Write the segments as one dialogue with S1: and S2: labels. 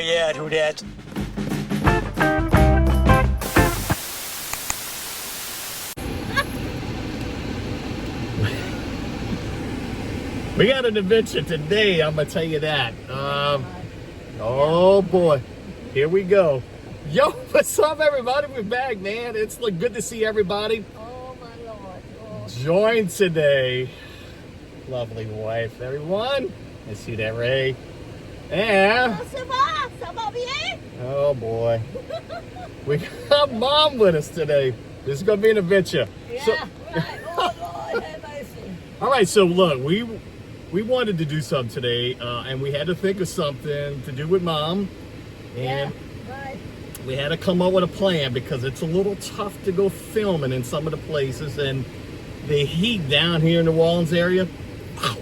S1: Yeah, who dat?
S2: We got an adventure today, I'm gonna tell you that. Oh boy, here we go. Yo, what's up, everybody? We're back, man. It's good to see everybody.
S3: Oh my Lord. Oh.
S2: Joined today, lovely wife, everyone. I see that, Ray. And oh boy, we got Mom with us today. This is gonna be an adventure.
S3: Yeah,
S2: So,
S3: right. Oh Lord, have mercy.
S2: all right, so look, we wanted to do something today, and we had to think of something to do with Mom, and
S3: right.
S2: we had to come up with a plan because it's a little tough to go filming in some of the places, and the heat down here in the New Orleans area, wow,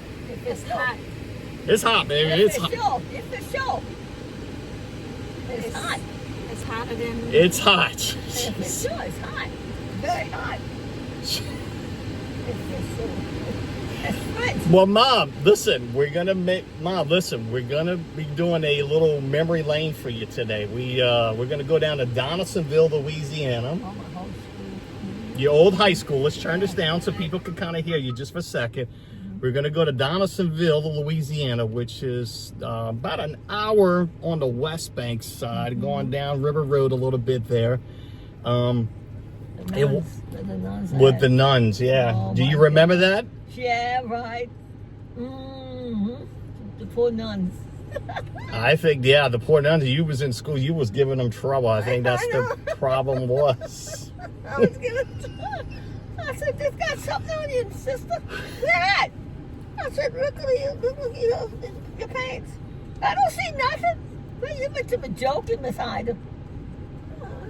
S3: It's hot.
S2: it's hot, baby. It's hot.
S3: It's a show. It's hot.
S4: It's hotter than...
S2: It's hot.
S3: It's a show. It's hot. Very hot. It's just so... It's right.
S2: Well, Mom, listen, we're gonna be doing a little memory lane for you today. We're gonna go down to Donaldsonville, Louisiana.
S3: Oh, my whole school.
S2: Your old high school. Let's turn this down so people can kind of hear you just for a second. We're going to go to Donaldsonville, Louisiana, which is about an hour on the West Bank side, going down River Road a little bit there.
S3: The nuns
S2: With the nuns, yeah.
S3: Oh,
S2: Do you
S3: my
S2: remember that?
S3: Yeah, right. Mm-hmm. The poor nuns.
S2: I think, yeah, the poor nuns. You was in school. You was giving them trouble. I think that's the problem was.
S3: I was giving... I said, "This got something on you, sister." That. I said, "Look at your pants." I don't see nothing. Well, you must have been joking, Miss Ida.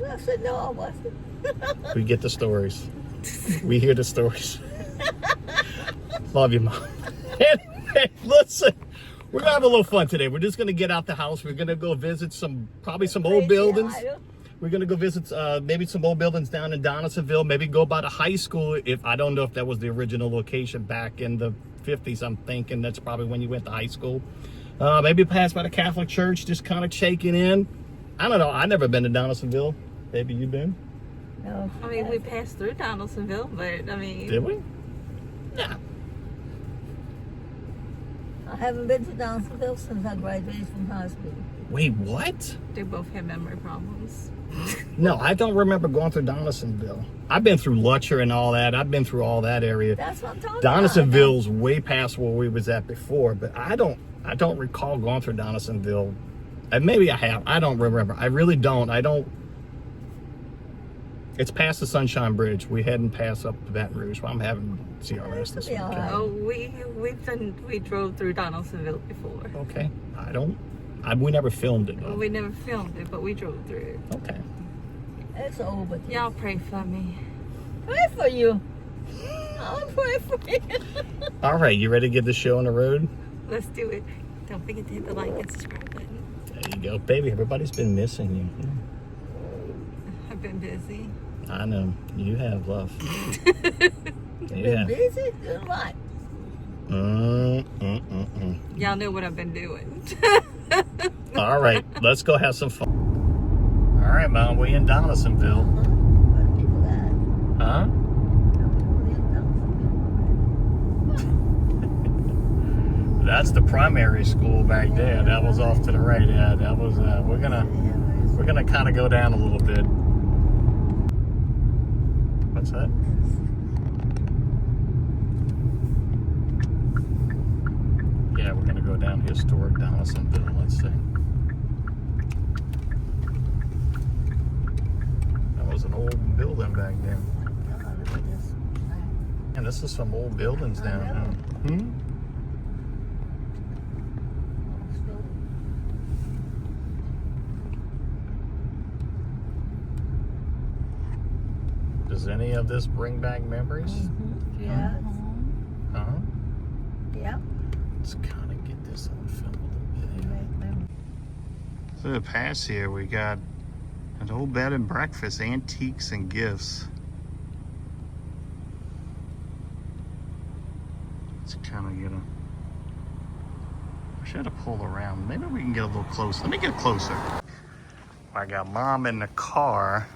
S3: I said, "No, I wasn't."
S2: We get the stories. We hear the stories. Love you, Mom. Anyway, listen, we're going to have a little fun today. We're just going to get out the house. We're going to go visit probably some old buildings. We're going to go visit maybe some old buildings down in Donaldsonville. Maybe go by the high school. I don't know if that was the original location back in the 50s. I'm thinking that's probably when you went to high school. Maybe pass by the Catholic Church, just kind of checking in. I don't know. I've never been to Donaldsonville. Maybe you've been?
S3: No.
S4: I mean, we passed through Donaldsonville, but I mean...
S2: Did we? Yeah.
S3: I haven't been to Donaldsonville since I graduated from high school.
S2: Wait, what?
S4: They both had memory problems.
S2: No, I don't remember going through Donaldsonville. I've been through Lutcher and all that. I've been through all that area.
S3: That's what I'm talking about.
S2: Donaldsonville's way past where we was at before, but I don't recall going through Donaldsonville. And maybe I have. I don't remember. I really don't. It's past the Sunshine Bridge. We hadn't passed up the Baton Rouge. Well, I'm having CRS this weekend.
S4: Oh, we drove through Donaldsonville before.
S2: Okay. We never filmed it though.
S4: We never filmed it, but we drove through it.
S2: Okay.
S3: It's over.
S4: Y'all pray for me.
S3: Pray for you. I'll pray for you.
S2: All right, you ready to get the show on the road?
S4: Let's do it. Don't forget to hit the like and subscribe button.
S2: There you go, baby. Everybody's been missing you.
S4: I've been busy.
S2: I know. You have, love.
S3: Been busy? Doing what?
S4: Y'all know what I've been doing.
S2: All right, let's go have some fun. All right, Mom, we in Donaldsonville.
S3: What people that?
S2: Huh? That's the primary school back there. That was off to the right. Yeah, that was. We're gonna kind of go down a little bit. What's that? Yeah, we're gonna go down historic Donaldsonville. Let's see. That was an old building back there. And this is some old buildings down here. Hmm? Does any of this bring back memories?
S3: Mm-hmm. Yeah.
S2: Huh?
S3: Yeah.
S2: Let's kind of get this on film a little bit. So to pass here, we got an old bed and breakfast, antiques and gifts. Let's kind of get a Should have pulled around. Maybe we can get a little closer. Let me get closer. I got Mom in the car.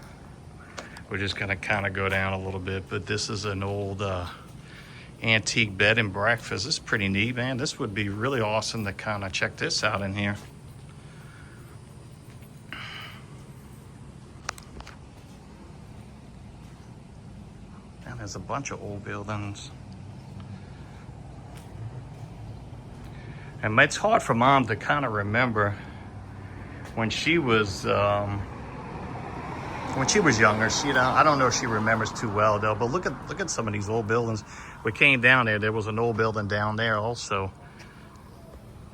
S2: We're just gonna kind of go down a little bit, but this is an old antique bed and breakfast. This is pretty neat, man. This would be really awesome to kind of check this out in here. And there's a bunch of old buildings. And it's hard for Mom to kind of remember when she was younger. She, I don't know if she remembers too well though. But look at some of these old buildings. We came down there. There was an old building down there also.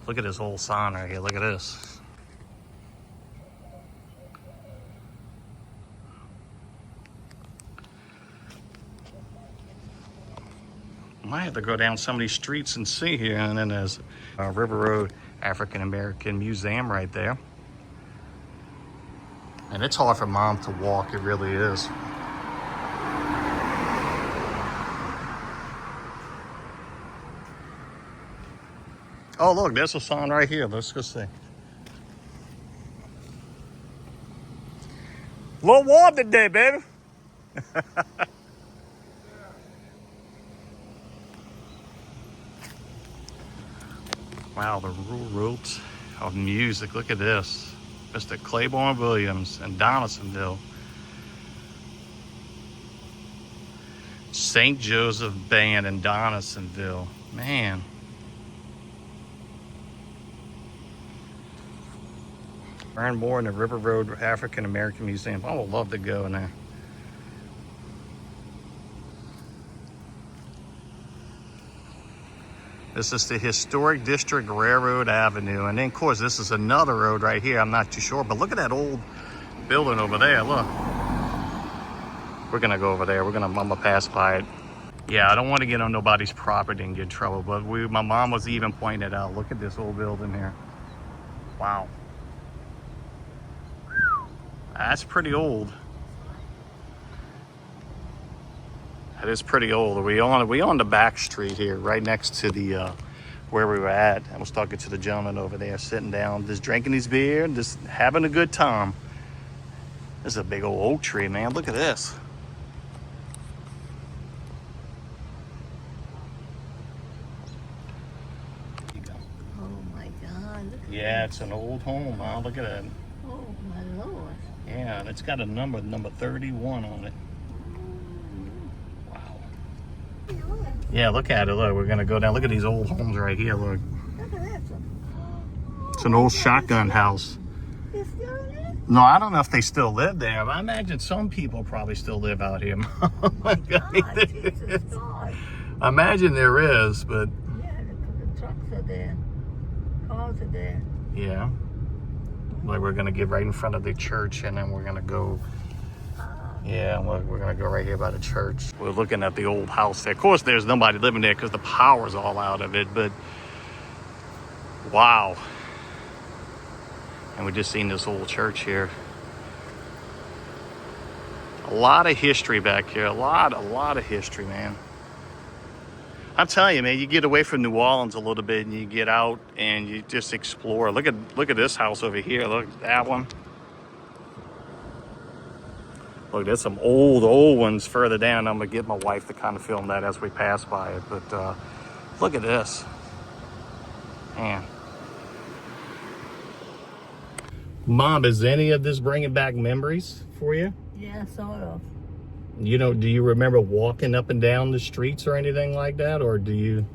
S2: Look at this old sign right here. Look at this. Might have to go down some of these streets and see here. And then there's River Road African American Museum right there. And it's hard for Mom to walk. It really is. Oh, look, there's a sign right here. Let's go see. A little warm today, baby. Wow, the rural roots of music. Look at this. Mr. Claiborne Williams in Donaldsonville. St. Joseph Band in Donaldsonville. Man. Learn more in the River Road African American Museum. I would love to go in there. This is the Historic District Railroad Avenue. And then, of course, this is another road right here. I'm not too sure, but look at that old building over there. Look. We're going to go over there. I'm going to pass by it. Yeah, I don't want to get on nobody's property and get in trouble, but my mom was even pointing it out. Look at this old building here. Wow. That's pretty old. It is pretty old. We on the back street here, right next to the where we were at. I was talking to the gentleman over there, sitting down, just drinking his beer, and just having a good time. This is a big old oak tree, man. Look at this.
S3: Oh my God.
S2: Yeah, it's an old home, Mom. Look at that.
S3: Oh my Lord.
S2: Yeah, and it's got a number 31 on it. Yeah, look at it. Look, we're going to go down. Look at these old homes right here. Look.
S3: Look at that.
S2: It's an old shotgun house.
S3: It's still in there?
S2: No, I don't know if they still live there, but I imagine some people probably still live out here. Oh my God.
S3: Jesus God.
S2: I imagine there is, but...
S3: Yeah, the trucks are there. Cars are there.
S2: Yeah. Like we're going to get right in front of the church, and then we're going to go... Yeah, look, we're gonna go right here by the church. We're looking at the old house there. Of course, there's nobody living there because the power's all out of it, but wow. And we just seen this old church here. A lot of history back here. A lot of history, man. I'm telling you, man, you get away from New Orleans a little bit and you get out and you just explore. Look at this house over here. Look at that one. Look, there's some old ones further down. I'm going to get my wife to kind of film that as we pass by it. But look at this. Man. Mom, is any of this bringing back memories for you?
S3: Yeah, sort of.
S2: You know, do you remember walking up and down the streets or anything like that? Or do you?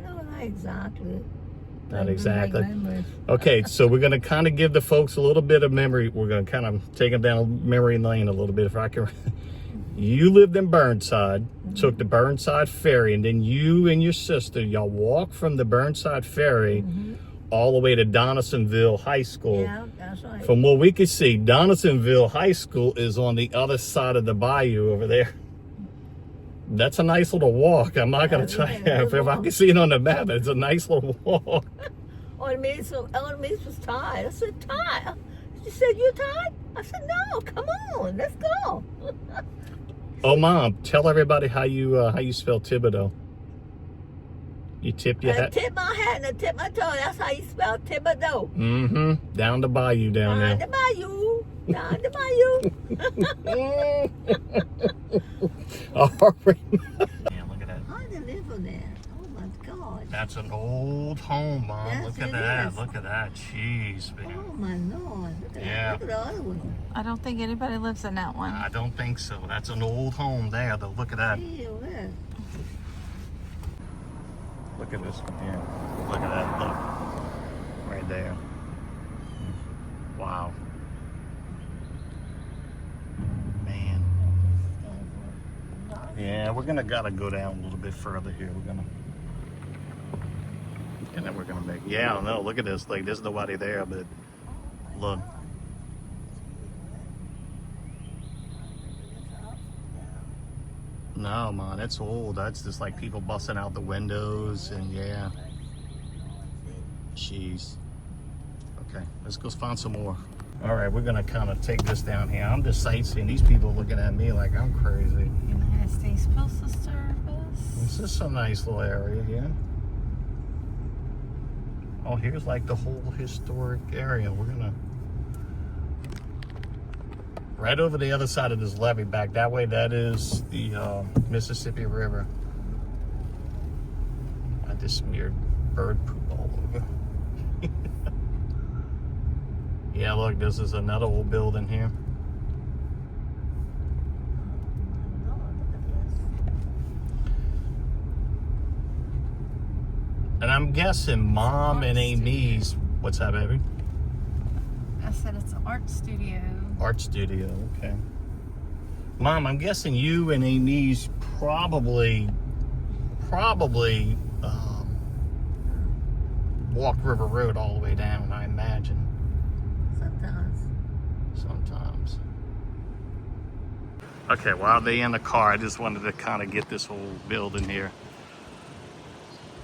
S3: No, not exactly.
S2: Not exactly. Okay, so we're going to kind of give the folks a little bit of memory. We're going to kind of take them down memory lane a little bit, if I can. You lived in Burnside, took the Burnside Ferry, and then you and your sister, y'all walked from the Burnside Ferry all the way to Donaldsonville High School.
S3: Yeah, that's right.
S2: From what we could see, Donaldsonville High School is on the other side of the bayou over there. That's a nice little walk. I'm not going to tell you. If I can see it on the map, it's a nice little walk.
S3: Ellen Meese was tired. I said, tired? She said, you tired? I said, no, come on, let's go.
S2: Oh, Mom, tell everybody how you spell Thibodeau. You tip your
S3: I
S2: hat.
S3: tip my hat and I tip my toe. That's how you spell Thibodeau.
S2: Mm-hmm. Down the bayou down
S3: Down
S2: there.
S3: the bayou. Down the bayou.
S2: All right. Man, look at that.
S3: How do they live on there? Oh my God.
S2: That's an old home, Mom.
S3: Yes,
S2: Look at
S3: it
S2: that.
S3: is.
S2: Look at that. Jeez, man.
S3: Oh my Lord. Look at
S2: Yeah.
S3: Look at the other one.
S4: I don't think anybody lives in that one.
S2: I don't think so. That's an old home there, though. Look at that.
S3: Gee whiz.
S2: Look at this one here. Look at that. Look. Right there. Wow. Man. Yeah, we're gonna gotta go down a little bit further here. And then we're gonna make. Yeah, I don't know. Look at this. Like, there's nobody there, but look. No, man, that's old. That's just like people busting out the windows, and yeah. Jeez. Okay, let's go find some more. All right, we're gonna kind of take this down here. I'm just sightseeing. These people looking at me like I'm crazy.
S4: United States Postal Service.
S2: This is a nice little area, yeah. Oh, here's like the whole historic area. We're gonna right over the other side of this levee back that way. That is the Mississippi River. I just smeared bird poop all over. Yeah, look, this is another old building here.
S3: Oh my Lord, look at this.
S2: And I'm guessing Mom and Amy's, what's that, baby?
S4: I said it's an art studio.
S2: Art studio, okay. Mom, I'm guessing you and Amy's probably walked River Road all the way down, I imagine. Sometimes. Okay, while they in the car, I just wanted to kind of get this whole building here.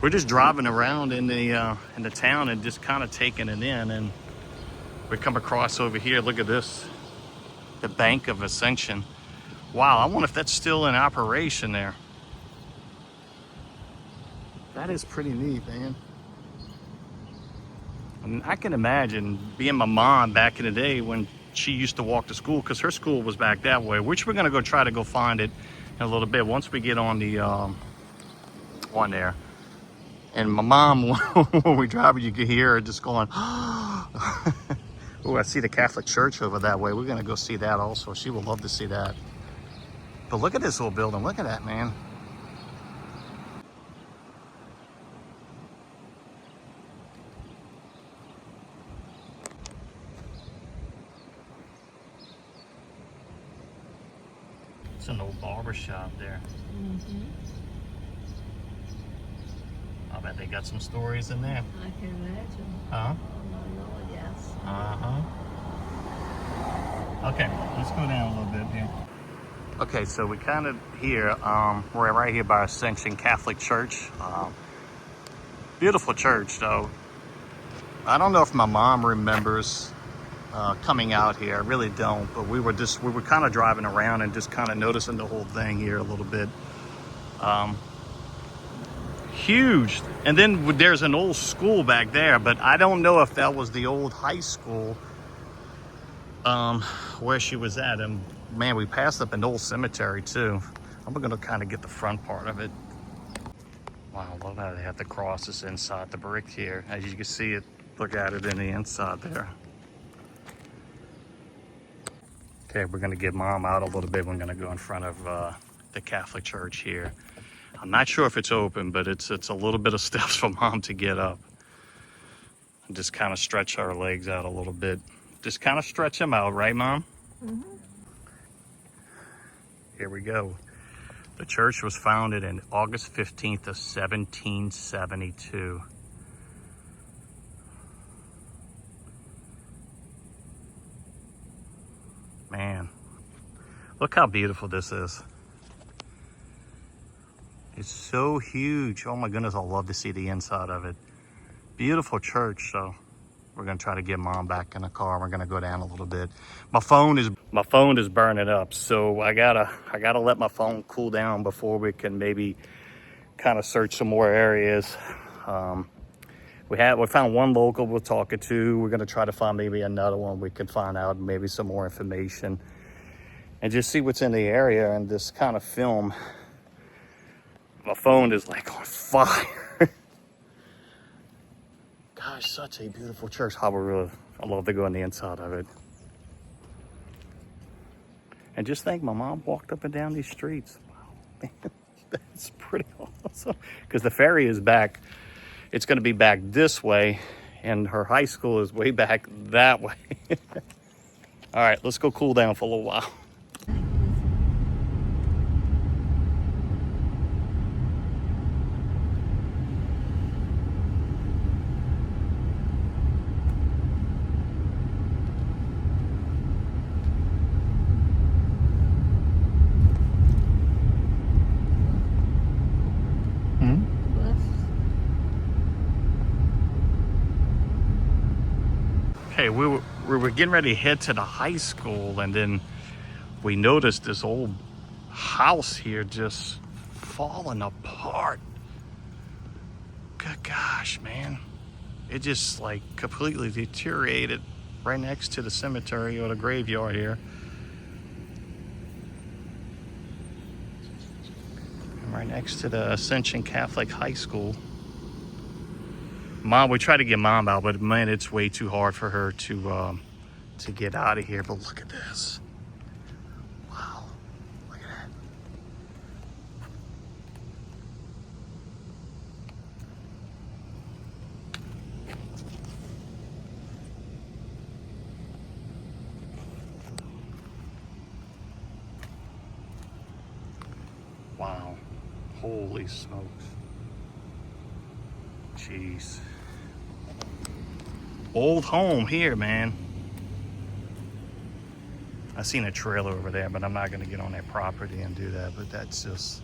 S2: We're just driving around in the town and just kind of taking it in, and we come across over here. Look at this, the Bank of Ascension. Wow, I wonder if that's still in operation there. That is pretty neat, man. And I can imagine being my mom back in the day when she used to walk to school, because her school was back that way, which we're gonna go try to go find it in a little bit once we get on the on there. And my mom, when we drive, you can hear her just going, oh, I see the Catholic Church over that way. We're gonna go see that also. She will love to see that. But look at this little building. Look at that, man. It's an old barber shop there.
S3: Mm-hmm.
S2: I bet they got some stories in there.
S3: I can imagine.
S2: Huh?
S3: Oh my Lord, yes.
S2: Uh-huh. Okay, let's go down a little bit here. Okay, so we kind of here, we're right here by Ascension Catholic Church. Beautiful church, though. I don't know if my mom remembers coming out here. I really don't, but we were kind of driving around and just kind of noticing the whole thing here a little bit. Huge. And then there's an old school back there, but I don't know if that was the old high school where she was at. And man, we passed up an old cemetery too. I'm gonna kind of get the front part of it. Wow, I love how they have the crosses inside the brick here. As you can see it, look at it in the inside there. Okay, we're gonna get Mom out a little bit. We're gonna go in front of the Catholic Church here. I'm not sure if it's open, but it's a little bit of steps for Mom to get up. And just kind of stretch our legs out a little bit. Just kind of stretch them out, right, Mom?
S3: Mm-hmm.
S2: Here we go. The church was founded in August 15th of 1772. Man, look how beautiful this is. It's so huge. Oh my goodness, I'd love to see the inside of it. Beautiful church, so we're gonna try to get Mom back in the car. We're gonna go down a little bit. My phone is burning up, so I gotta let my phone cool down before we can maybe kind of search some more areas. We found one local we're talking to. We're going to try to find maybe another one we can find out maybe some more information and just see what's in the area and just kind of film. My phone is like on fire. Gosh, such a beautiful church. I love to go on the inside of it. And just think, my mom walked up and down these streets. Wow, that's pretty awesome. Because the ferry is back. It's going to be back this way, and her high school is way back that way. All right, let's go cool down for a little while. Okay, we were getting ready to head to the high school, and then we noticed this old house here just falling apart. Good gosh, man. It just like completely deteriorated right next to the cemetery or the graveyard here. And right next to the Ascension Catholic High School. Mom, we tried to get Mom out, but man, it's way too hard for her to get out of here. But look at this. Wow, look at that. Wow, holy smokes. Jeez. Old home here, man. I seen a trailer over there, but I'm not going to get on that property and do that. But that's just,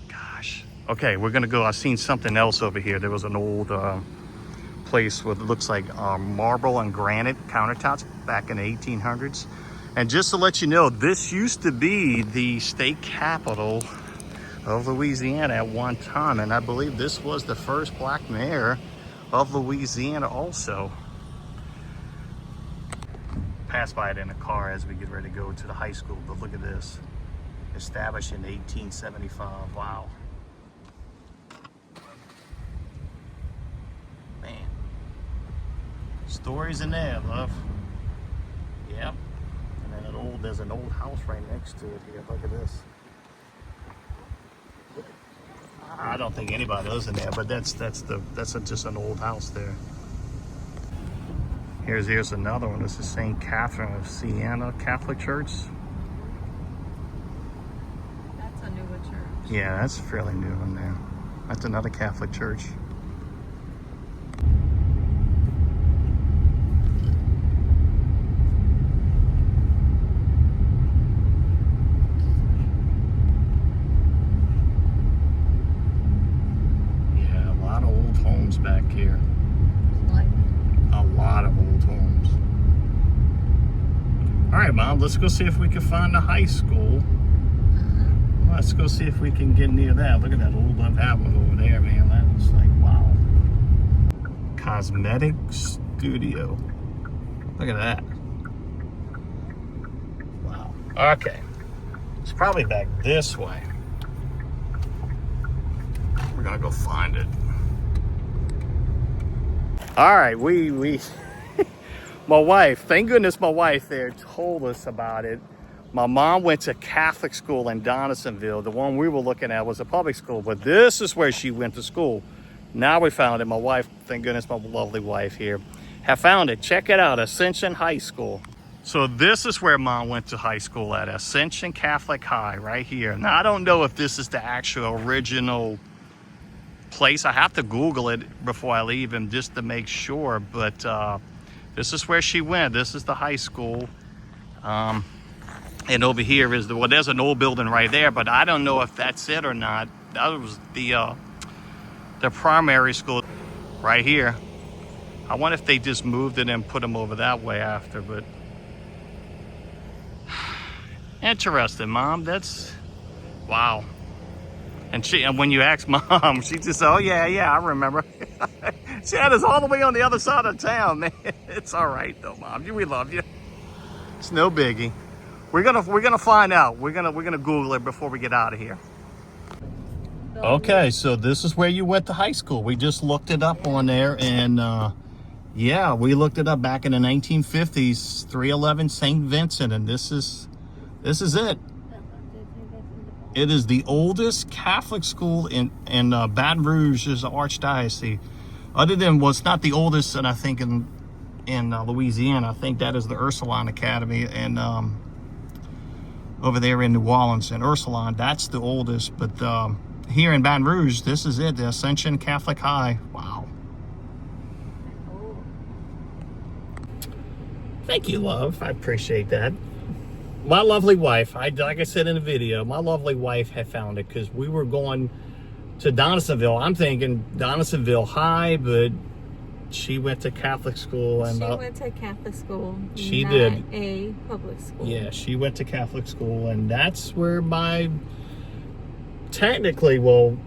S2: gosh. Okay, we're going to go. I seen something else over here. There was an old place with, it looks like marble and granite countertops back in the 1800s. And just to let you know, this used to be the state capital of Louisiana at one time, and I believe this was the first black mayor of Louisiana also. Pass by it in a car as we get ready to go to the high school, but look at this. Established in 1875. Wow. Man. Stories in there, love. Yep. And then there's an old house right next to it here. Look at this. I don't think anybody lives in there, but that's just an old house there. Here's another one. This is St. Catherine of Siena Catholic Church.
S4: That's a newer church.
S2: Yeah, that's fairly new in there. That's another Catholic church. Back here, a lot of old homes. All right, Mom, let's go see if we can find the high school. Let's go see if we can get near that. Look at that old apartment over there, man. That was like, wow. Cosmetic studio. Look at that. Wow. Okay, it's probably back this way. We're gonna go find it. All right, my wife, thank goodness my wife there told us about it. My mom went to Catholic school in Donaldsonville. The one we were looking at was a public school, but this is where she went to school. Now we found it. My wife, thank goodness my lovely wife here, have found it. Check it out, Ascension High School. So this is where Mom went to high school at, Ascension Catholic High, right here. Now, I don't know if this is the actual original place. I have to Google it before I leave him just to make sure, but this is where she went. This is the high school, and over here is there's an old building right there, but I don't know if that's it or not. That was the primary school right here. I wonder if they just moved it and put them over that way after, but interesting, Mom. That's wow. And when you ask Mom, she just said, "Oh yeah, I remember." She had us all the way on the other side of town, man. It's all right though, Mom. We love you. It's no biggie. We're gonna find out. We're gonna Google it before we get out of here. Okay, so this is where you went to high school. We just looked it up on there, and yeah, we looked it up back in the 1950s, 311 St. Vincent, and this is it. It is the oldest Catholic school in Baton Rouge's archdiocese. Other than, well, it's not the oldest, and I think in Louisiana, I think that is the Ursuline Academy, and over there in New Orleans, and Ursuline, that's the oldest. But here in Baton Rouge, this is it, the Ascension Catholic High. Wow. Thank you, love. I appreciate that. My lovely wife, like I said in the video, my lovely wife had found it because we were going to Donaldsonville. I'm thinking Donaldsonville High, but she went to Catholic school. And
S4: she went to Catholic school.
S2: She
S4: not
S2: did.
S4: A public school.
S2: Yeah, she went to Catholic school, and that's where technically, well,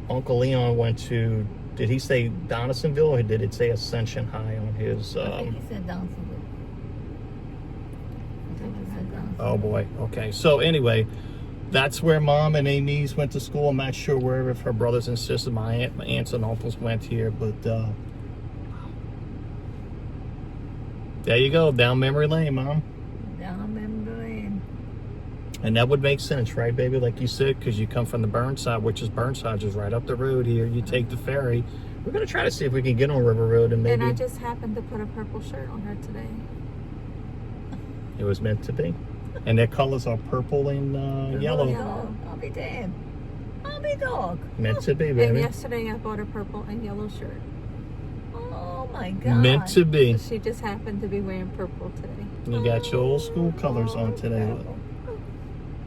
S2: Uncle Leon went to, did he say Donaldsonville, or did it say Ascension High on his?
S3: I think he said Donaldsonville.
S2: Oh boy. Okay. So anyway, that's where Mom and Amy's went to school. I'm not sure where if her brothers and sisters, my aunts and uncles went here, but there you go, down memory lane, Mom.
S3: Down memory lane.
S2: And that would make sense, right, baby? Like you said, because you come from the Burnside, which is Burnside, just right up the road here. You take the ferry. We're gonna try to see if we can get on River Road and maybe.
S4: And I just happened to put a purple shirt on her today.
S2: It was meant to be. And their colors are purple and yellow.
S3: I'll be damned. I'll be dog.
S2: Meant to be, baby.
S4: And yesterday I bought a purple and yellow shirt.
S3: Oh my God.
S2: Meant to be.
S4: So she just happened to be wearing purple today.
S2: You got your old school colors on today.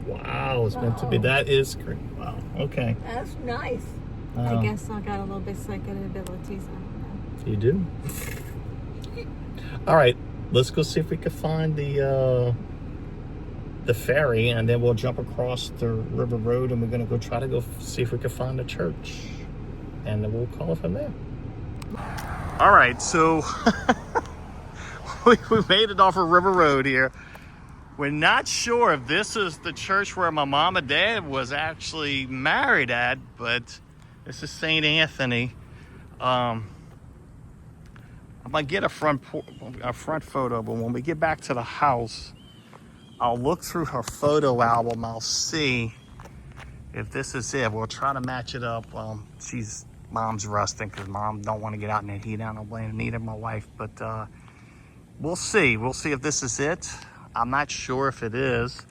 S2: Wow, it's meant to be. That is great. Wow. Okay.
S3: That's nice.
S4: I guess I got a little bit psychic abilities. I don't know.
S2: You do. All right. Let's go see if we can find the ferry, and then we'll jump across the River Road, and we're going to go try to go see if we can find the church, and then we'll call it from there. All right, so we made it off of River Road here. We're not sure if this is the church where my mom and dad was actually married at, but this is St. Anthony. I might get a front photo, but when we get back to the house, I'll look through her photo album. I'll see if this is it. We'll try to match it up. Mom's rusting because Mom don't want to get out in the heat. I don't blame Anita, my wife, but we'll see. We'll see if this is it. I'm not sure if it is.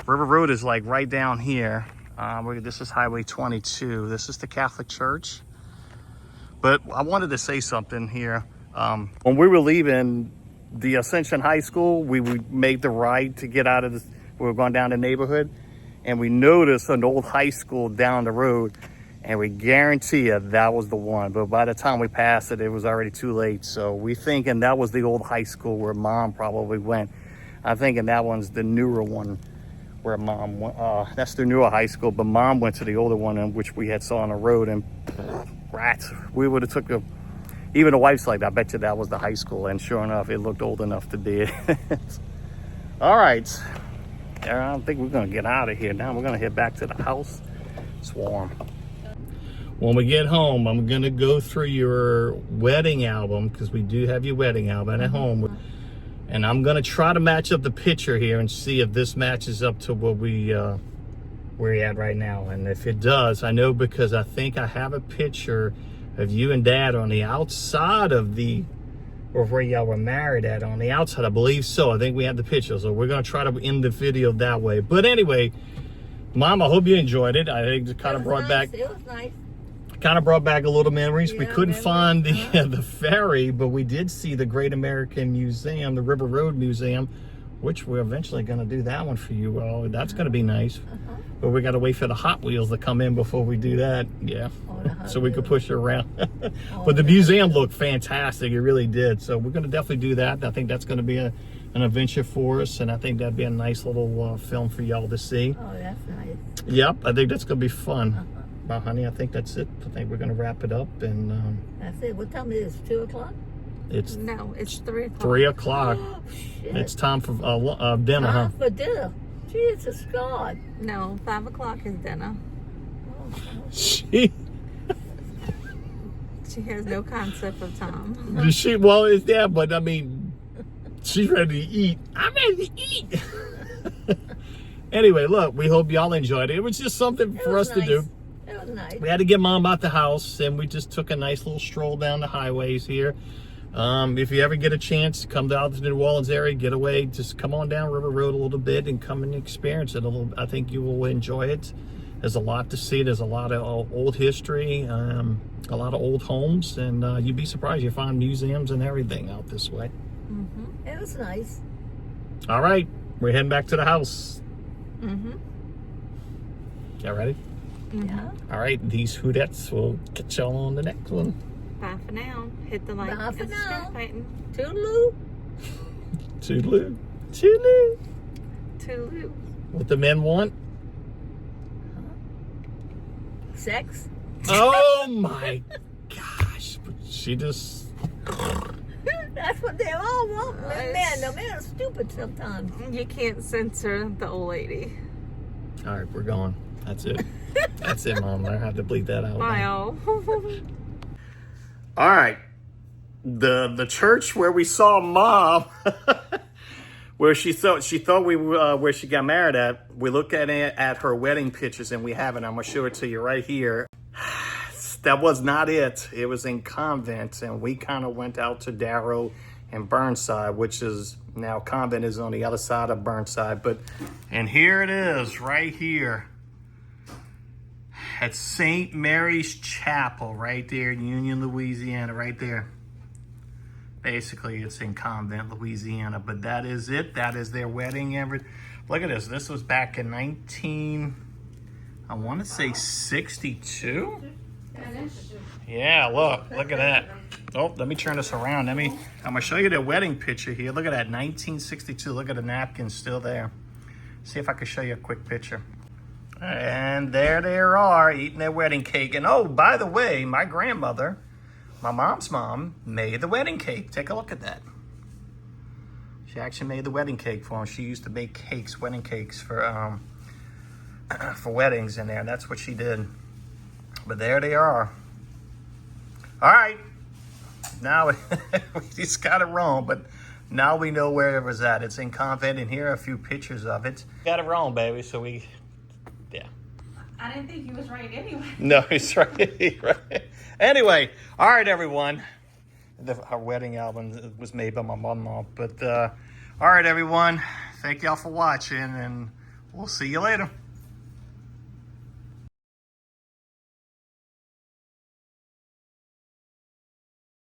S2: River Road is like right down here. This is Highway 22. This is the Catholic Church. But I wanted to say something here. When we were leaving the Ascension High School, we made the ride to get out of this. We were going down the neighborhood, and we noticed an old high school down the road, and we guarantee you that was the one. But by the time we passed it, it was already too late. So we thinking that was the old high school where Mom probably went. I'm thinking that one's the newer one where Mom went. That's the newer high school, but Mom went to the older one, in which we had saw on the road, and rats. We would have took a. Even the wife's like, I bet you that was the high school. And sure enough, it looked old enough to be it. All right. I don't think we're going to get out of here now. We're going to head back to the house. It's warm. When we get home, I'm going to go through your wedding album, because we do have your wedding album at home. And I'm going to try to match up the picture here and see if this matches up to what where you're at right now. And if it does, I know, because I think I have a picture of you and Dad on the outside of or where y'all were married at, on the outside, I believe so. I think we have the picture, so we're gonna try to end the video that way. But anyway, Mom, I hope you enjoyed it. I think it kind of brought back.
S3: It was nice.
S2: Kind of brought back a little memories.
S3: Yeah,
S2: we couldn't find the ferry, but we did see the Great American Museum, the River Road Museum, which we're eventually going to do that one for you all. That's going to be nice. But we got to wait for the Hot Wheels to come in before we do that. Yeah. So we could push it around. But the museum looked fantastic. It really did. So we're going to definitely do that. I think that's going to be an adventure for us. And I think that'd be a nice little film for y'all to see.
S3: Oh, that's nice.
S2: Yep. I think that's going to be fun. Well, honey, I think that's it. I think we're going to wrap it up. And
S3: That's it. What time is it? 2 o'clock?
S2: it's
S4: No, it's 3 o'clock.
S2: 3 o'clock.
S3: Oh, shit.
S2: It's time for dinner, huh?
S3: Time for dinner. Jesus God.
S4: No, 5 o'clock is dinner.
S3: Oh,
S2: She,
S4: She has no concept of time.
S2: well, it's there, but I mean, she's ready to eat. I'm ready to eat. Anyway, look, we hope y'all enjoyed it. It was just something for us to do.
S3: It was nice.
S2: We had to get Mom out the house, and we just took a nice little stroll down the highways here. If you ever get a chance to come down to the New Orleans area, get away, just come on down River Road a little bit and come and experience it a little. I think you will enjoy it. There's a lot to see. There's a lot of old history, a lot of old homes, and you'd be surprised you find museums and everything out this way.
S4: Mm-hmm.
S3: It was nice.
S2: All right, we're heading back to the house.
S4: Mm-hmm.
S2: Y'all ready?
S3: Yeah.
S2: All right, these Hoodettes will catch y'all on the next one.
S4: Bye for now. Hit the like
S3: Bye
S4: and
S3: for now.
S4: subscribe button.
S3: Toodaloo.
S2: Toodaloo. Toodaloo.
S4: Toodaloo.
S2: What the men want?
S3: Sex.
S2: Oh my gosh. She just...
S3: That's what they all want. Man, the men are stupid sometimes.
S4: You can't censor the old lady.
S2: All right, we're going. That's it. That's it, Mom. I have to bleep that out.
S4: Bye, all.
S2: All right. The church where we saw Mom, where she thought we where she got married at. We looked at her wedding pictures, and we have it. I'm gonna show it to you right here. That was not it. It was in Convent, and we kind of went out to Darrow and Burnside, which is now Convent is on the other side of Burnside. And here it is, right here. At St. Mary's Chapel, right there in Union, Louisiana, right there. Basically, it's in Convent, Louisiana, but that is it. That is their wedding. Look at this. This was back in I want to say 62? Yeah, look at that. Oh, let me turn this around. I'm gonna show you their wedding picture here. Look at that, 1962. Look at the napkin still there. See if I can show you a quick picture. And there they are, eating their wedding cake. And oh, by the way, my grandmother, my mom's mom, made the wedding cake. Take a look at that. She actually made the wedding cake for them. She used to make cakes, wedding cakes for weddings in there. And that's what she did. But there they are. All right. Now, we just got it wrong, but now we know where it was at. It's in Convent, and here are a few pictures of it. Got it wrong, baby, so yeah.
S4: I didn't think he was right anyway.
S2: No, he's right. Right. Anyway, all right, everyone. Our wedding album was made by my mom-in-law. But, all right, everyone. Thank y'all for watching, and we'll see you later.